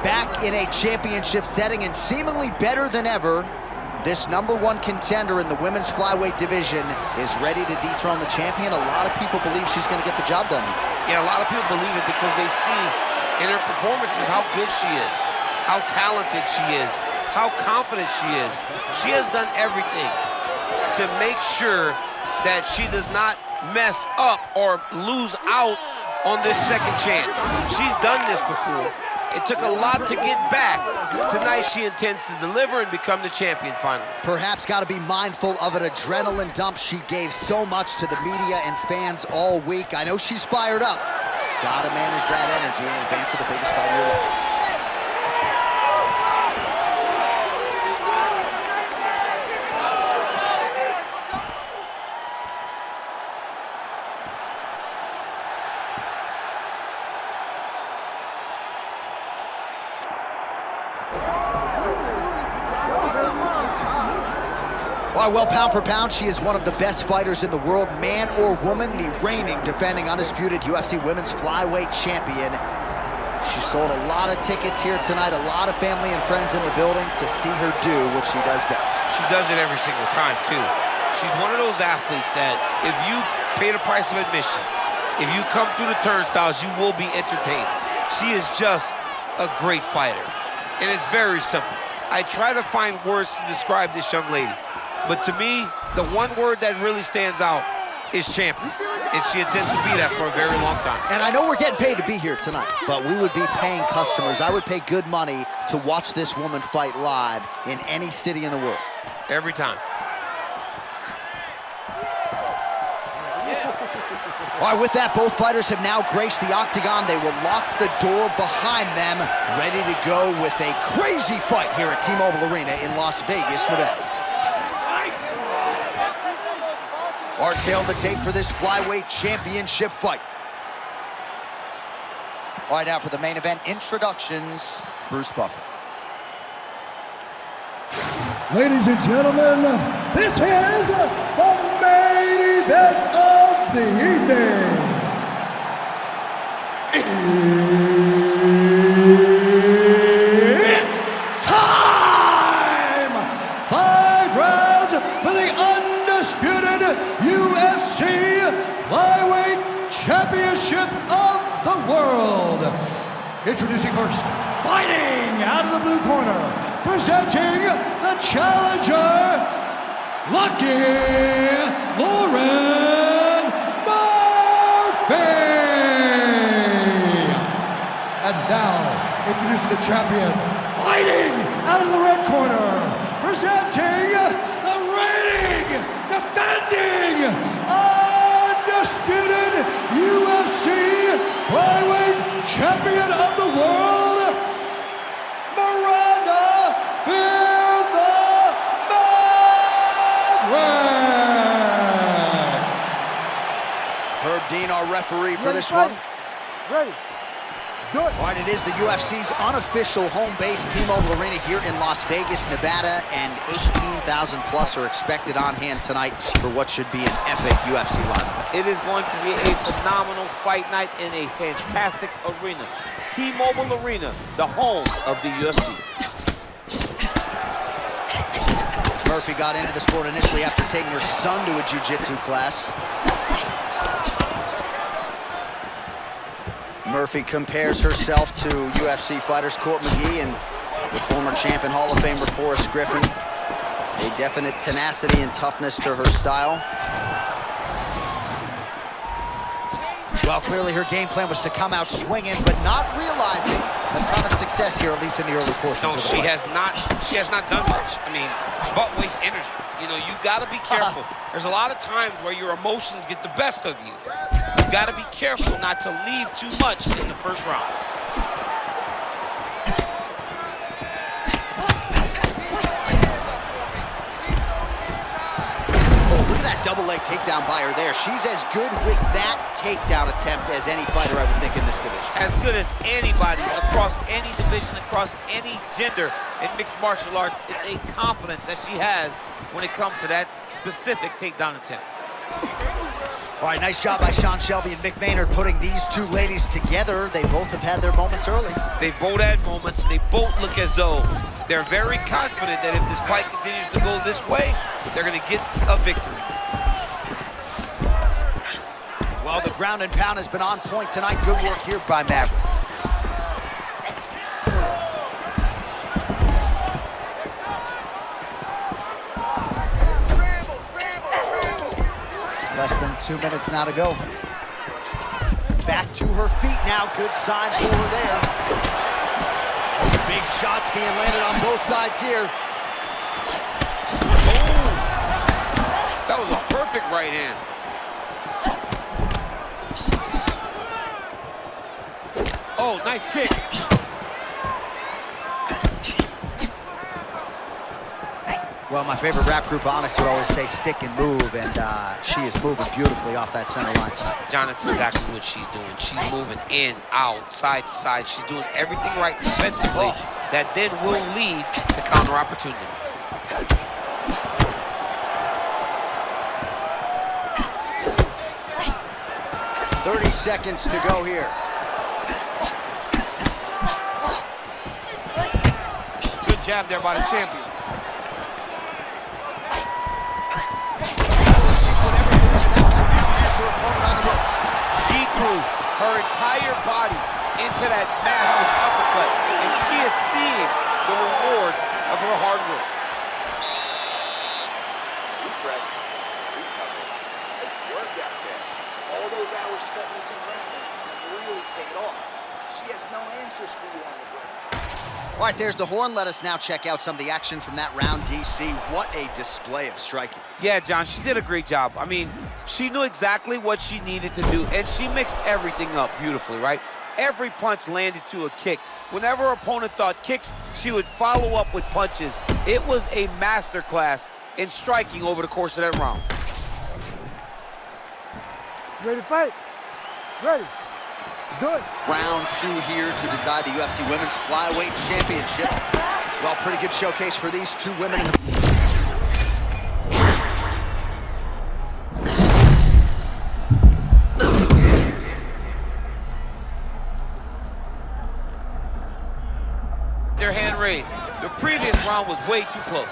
Back in a championship setting and seemingly better than ever, this #1 contender in the women's flyweight division is ready to dethrone the champion. A lot of people believe she's going to get the job done. Yeah, a lot of people believe it because they see in her performances how good she is, how talented she is, how confident she is. She has done everything to make sure that she does not mess up or lose out on this second chance. She's done this before. It took a lot to get back. Tonight she intends to deliver and become the champion finally. Perhaps got to be mindful of an adrenaline dump. She gave so much to the media and fans all week. I know she's fired up. Got to manage that energy in advance of the biggest fight of your life. Well, pound for pound, she is one of the best fighters in the world, man or woman, the reigning, defending, undisputed UFC Women's Flyweight Champion. She sold a lot of tickets here tonight, a lot of family and friends in the building to see her do what she does best. She does it every single time, too. She's one of those athletes that if you pay the price of admission, if you come through the turnstiles, you will be entertained. She is just a great fighter, and it's very simple. I try to find words to describe this young lady. But to me, the one word that really stands out is champion. And she intends to be that for a very long time. And I know we're getting paid to be here tonight, but we would be paying customers. I would pay good money to watch this woman fight live in any city in the world. Every time. All right, with that, both fighters have now graced the octagon. They will lock the door behind them, ready to go with a crazy fight here at T-Mobile Arena in Las Vegas, Nevada. Our tail of the tape for this flyweight championship fight. All right, now for the main event introductions, Bruce Buffer. Ladies and gentlemen, this is the main event of the evening. It's time! 5 rounds for the undisputed UFC Flyweight Championship of the world. Introducing first, fighting out of the blue corner, presenting the challenger, Lucky Miranda Maverick. And now, introducing the champion, fighting out of the red corner, presenting the reigning, defending, undisputed UFC Flyweight Champion of the world, Miranda Maverick. Herb Dean, our referee for this one. Ready. Do it. All right, it is the UFC's unofficial home base, T-Mobile Arena here in Las Vegas, Nevada, and 18,000 plus are expected on hand tonight for what should be an epic UFC live event. It is going to be a phenomenal fight night in a fantastic arena. T-Mobile Arena, the home of the UFC. Murphy got into the sport initially after taking her son to a jiu-jitsu class. Murphy compares herself to UFC fighters Court McGee and the former champ and Hall of Famer Forrest Griffin. A definite tenacity and toughness to her style. Well, clearly her game plan was to come out swinging, but not realizing a ton of success here, at least in the early portions No, of the she fight. has not done much. I mean, butt waste energy. You know, you gotta be careful. There's a lot of times where your emotions get the best of you. You gotta be careful not to leave too much in the first round. Oh, look at that double leg takedown by her there. She's as good with that takedown attempt as any fighter, I would think, in this division. As good as anybody across any division, across any gender in mixed martial arts. It's a confidence that she has when it comes to that specific takedown attempt. All right, nice job by Sean Shelby and Mick Maynard putting these two ladies together. They both have had their moments early. They both had moments, and they both look as though they're very confident that if this fight continues to go this way, they're going to get a victory. Well, the ground and pound has been on point tonight. Good work here by Maverick. Less than 2 minutes now to go. Back to her feet now. Good sign for her there. Big shots being landed on both sides here. Oh, that was a perfect right hand. Oh, nice kick. Well, my favorite rap group, Onyx, would always say stick and move, and she is moving beautifully off that center line tonight. John, that's exactly what she's doing. She's moving in, out, side to side. She's doing everything right defensively that then will lead to counter opportunities. "30 seconds to go here. Good jab there by the champion. She threw her entire body into that massive uppercut, and she is seeing the rewards of her hard work. Deep breath, recover. Nice work out there. All those hours spent in wrestling really paid off. She has no answers for you on the ground. All right, there's the horn. Let us now check out some of the action from that round, DC. What a display of striking. Yeah, John, she did a great job. I mean, she knew exactly what she needed to do, and she mixed everything up beautifully, right? Every punch landed to a kick. Whenever her opponent thought kicks, she would follow up with punches. It was a masterclass in striking over the course of that round. Ready to fight? Ready. Let's do it. Round 2 here to decide the UFC Women's Flyweight Championship. Well, pretty good showcase for these two women in the... Their hand raised. The previous round was way too close.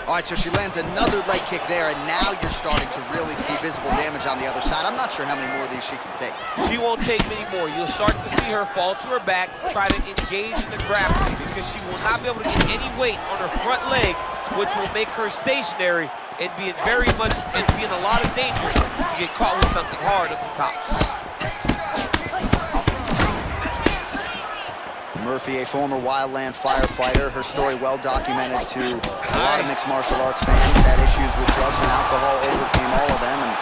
All right, so she lands another leg kick there, and now you're starting to really see visible damage on the other side. I'm not sure how many more of these she can take. She won't take many more. You'll start to see her fall to her back, try to engage in the grappling, because she will not be able to get any weight on her front leg, which will make her stationary and be in a lot of danger to get caught with something hard at the top. Murphy, a former wildland firefighter, her story well documented to a lot of mixed martial arts fans, had issues with drugs and alcohol, overcame all of them, and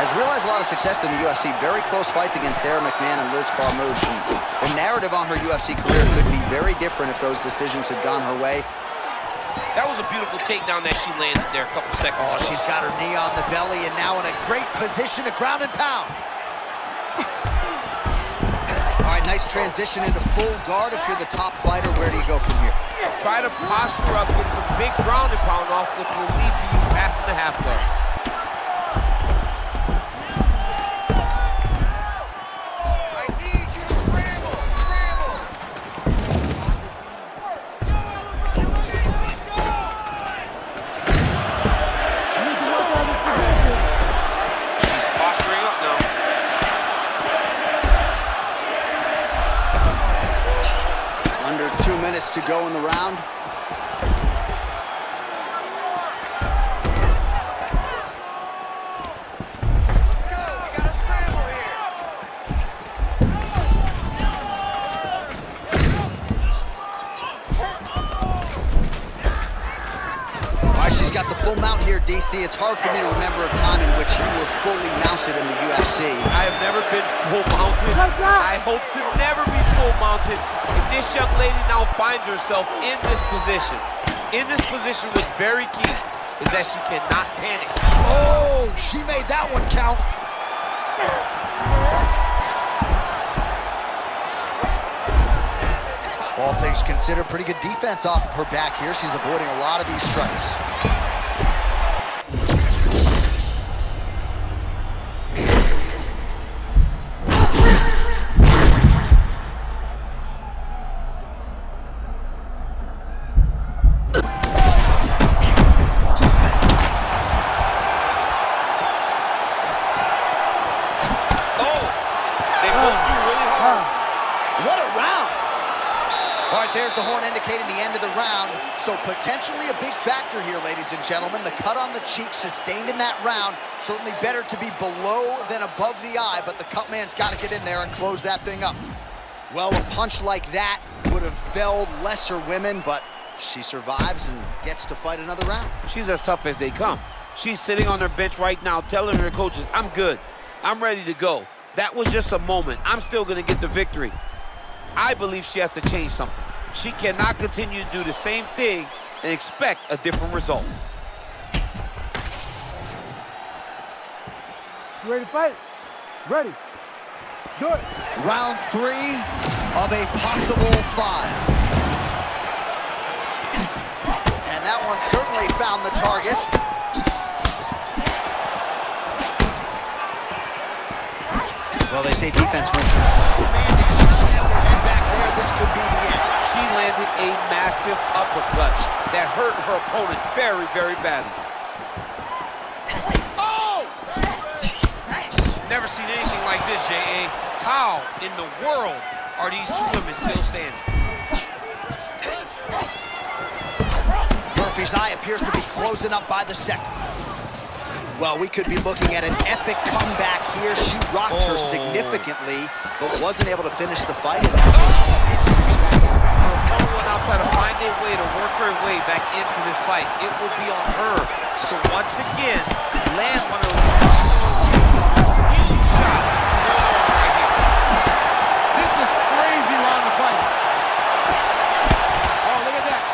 has realized a lot of success in the UFC. Very close fights against Sarah McMahon and Liz Carmouche. And the narrative on her UFC career could be very different if those decisions had gone her way. That was a beautiful takedown that she landed there a couple seconds ago. She's got her knee on the belly and now in a great position to ground and pound. All right, nice transition into full guard. If you're the top fighter, where do you go from here? Try to posture up, get some big ground and pound off, which will lead to you passing the half guard. I need you to scramble, scramble. She's posturing up now. Under 2 minutes to go in the round. Let's go. We got to scramble here. All right, she's got the full mount here, DC. It's hard for me to remember a time in which you were fully mounted in the UFC. I have never been full mounted. I hope to never be full mounted. And this young lady now finds herself in this position. In this position, what's very key is that she cannot panic. Oh, she made that one count. All things considered, pretty good defense off of her back here. She's avoiding a lot of these strikes. They both do really hard. What a round. All right, there's the horn indicating the end of the round. So potentially a big factor here, ladies and gentlemen. The cut on the cheek sustained in that round. Certainly better to be below than above the eye, but the cut man's got to get in there and close that thing up. Well, a punch like that would have felled lesser women, but she survives and gets to fight another round. She's as tough as they come. She's sitting on her bench right now telling her coaches, I'm good. I'm ready to go. That was just a moment. I'm still going to get the victory. I believe she has to change something. She cannot continue to do the same thing and expect a different result. You ready to fight? Ready. Do it. Round 3 of a possible 5. And that one certainly found the target. Well, they say defense wins. Commanding successful head back there. This could be the end. She landed a massive uppercut that hurt her opponent very, very badly. Oh! Never seen anything like this, J.A. How in the world are these two women still standing? Murphy's eye appears to be closing up by the second. Well, we could be looking at an epic comeback here. She rocked her significantly, but wasn't able to finish the fight. Her opponent will now try to find a way to work her way back into this fight. It will be on her to once again land one of those huge shots right here. This is crazy round of fight. Oh, look at that.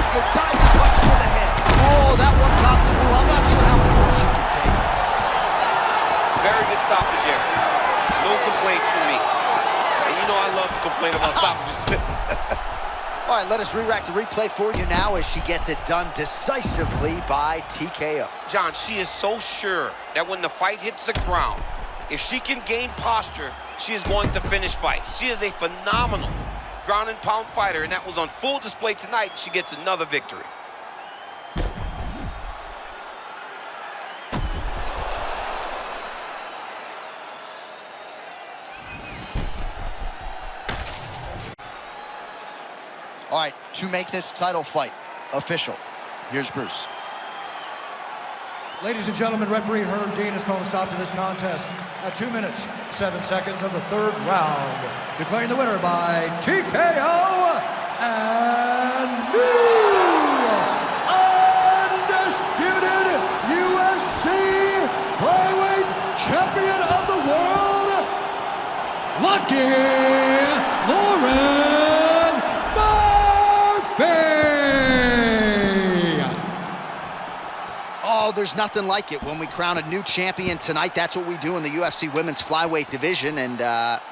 The diving punch to the head. Oh, that one got through. I'm not sure how many more she can take. Very good stoppage here. No complaints from me. And you know I love to complain about stoppages. All right, let us re-rack the replay for you now as she gets it done decisively by TKO. John, she is so sure that when the fight hits the ground, if she can gain posture, she is going to finish fights. She is a phenomenal ground and pound fighter, and that was on full display tonight, and she gets another victory. All right, to make this title fight official, here's Bruce. Ladies and gentlemen, referee Herb Dean has called a stop to this contest at 2 minutes, 7 seconds of the 3rd round. Declaring the winner by TKO and new undisputed UFC flyweight champion of the world, Lucky Miranda Maverick. Oh, there's nothing like it when we crown a new champion tonight. That's what we do in the UFC women's flyweight division, and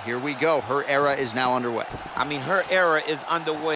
here we go. Her era is now underway. I mean, her era is underway.